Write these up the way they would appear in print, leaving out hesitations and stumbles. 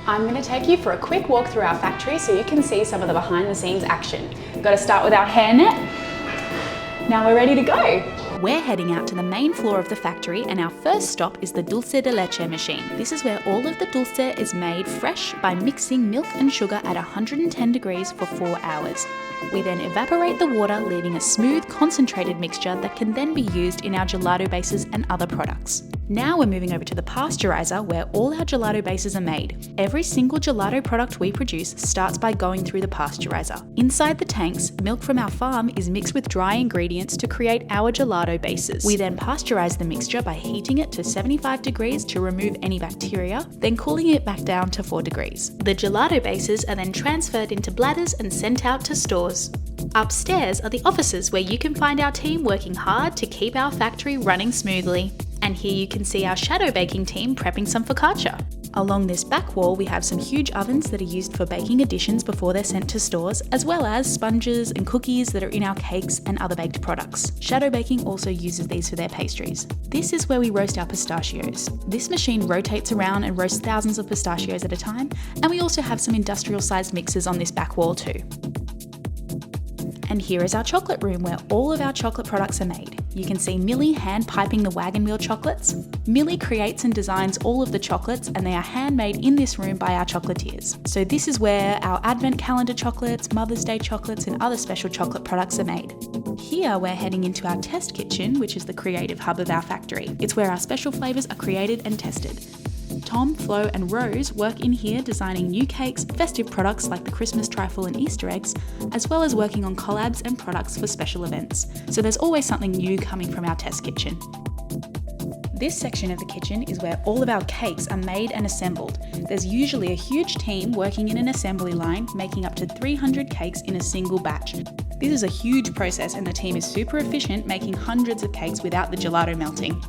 I'm going to take you for a quick walk through our factory so you can see some of the behind the scenes action. We've got to start with our hairnet. Now we're ready to go. We're heading out to the main floor of the factory, and our first stop is the dulce de leche machine. This is where all of the dulce is made fresh by mixing milk and sugar at 110 degrees for 4 hours. We then evaporate the water, leaving a smooth, concentrated mixture that can then be used in our gelato bases and other products. Now we're moving over to the pasteuriser, where all our gelato bases are made. Every single gelato product we produce starts by going through the pasteuriser. Inside the tanks, milk from our farm is mixed with dry ingredients to create our gelato bases. We then pasteurize the mixture by heating it to 75 degrees to remove any bacteria, then cooling it back down to 4 degrees. The gelato bases are then transferred into bladders and sent out to stores. Upstairs are the offices where you can find our team working hard to keep our factory running smoothly. And here you can see our shadow baking team prepping some focaccia. Along this back wall, we have some huge ovens that are used for baking additions before they're sent to stores, as well as sponges and cookies that are in our cakes and other baked products. Shadow baking also uses these for their pastries. This is where we roast our pistachios. This machine rotates around and roasts thousands of pistachios at a time, and we also have some industrial-sized mixers on this back wall too. And here is our chocolate room, where all of our chocolate products are made. You can see Millie hand piping the wagon wheel chocolates. Millie creates and designs all of the chocolates, and they are handmade in this room by our chocolatiers. So this is where our advent calendar chocolates, Mother's Day chocolates, and other special chocolate products are made. Here we're heading into our test kitchen, which is the creative hub of our factory. It's where our special flavours are created and tested. Tom, Flo and Rose work in here designing new cakes, festive products like the Christmas trifle and Easter eggs, as well as working on collabs and products for special events. So there's always something new coming from our test kitchen. This section of the kitchen is where all of our cakes are made and assembled. There's usually a huge team working in an assembly line, making up to 300 cakes in a single batch. This is a huge process, and the team is super efficient, making hundreds of cakes without the gelato melting.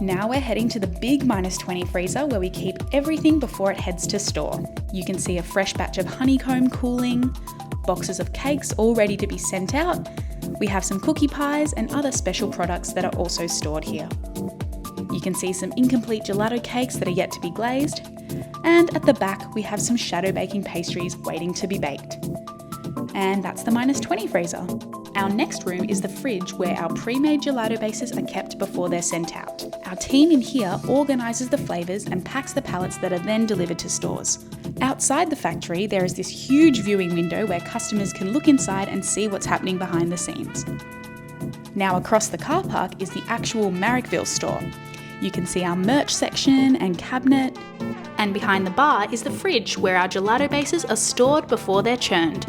Now we're heading to the big -20 freezer, where we keep everything before it heads to store. You can see a fresh batch of honeycomb cooling, boxes of cakes all ready to be sent out. We have some cookie pies and other special products that are also stored here. You can see some incomplete gelato cakes that are yet to be glazed. And at the back, we have some shadow baking pastries waiting to be baked. And that's the -20 freezer. Our next room is the fridge, where our pre-made gelato bases are kept before they're sent out. Our team in here organises the flavours and packs the pallets that are then delivered to stores. Outside the factory, there is this huge viewing window where customers can look inside and see what's happening behind the scenes. Now across the car park is the actual Marrickville store. You can see our merch section and cabinet. And behind the bar is the fridge, where our gelato bases are stored before they're churned.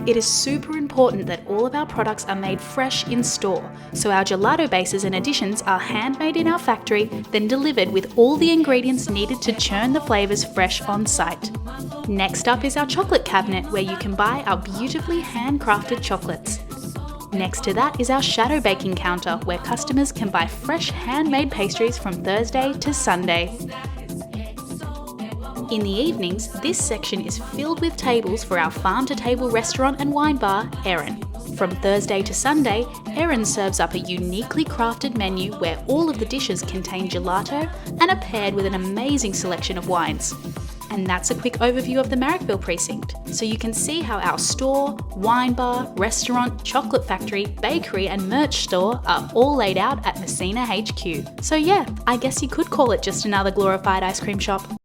It is super important that all of our products are made fresh in store, so our gelato bases and additions are handmade in our factory, then delivered with all the ingredients needed to churn the flavours fresh on site. Next up is our chocolate cabinet, where you can buy our beautifully handcrafted chocolates. Next to that is our shadow baking counter, where customers can buy fresh handmade pastries from Thursday to Sunday. In the evenings, this section is filled with tables for our farm-to-table restaurant and wine bar, Erin. From Thursday to Sunday, Erin serves up a uniquely crafted menu where all of the dishes contain gelato and are paired with an amazing selection of wines. And that's a quick overview of the Marrickville precinct, so you can see how our store, wine bar, restaurant, chocolate factory, bakery and merch store are all laid out at Messina HQ. So yeah, I guess you could call it just another glorified ice cream shop.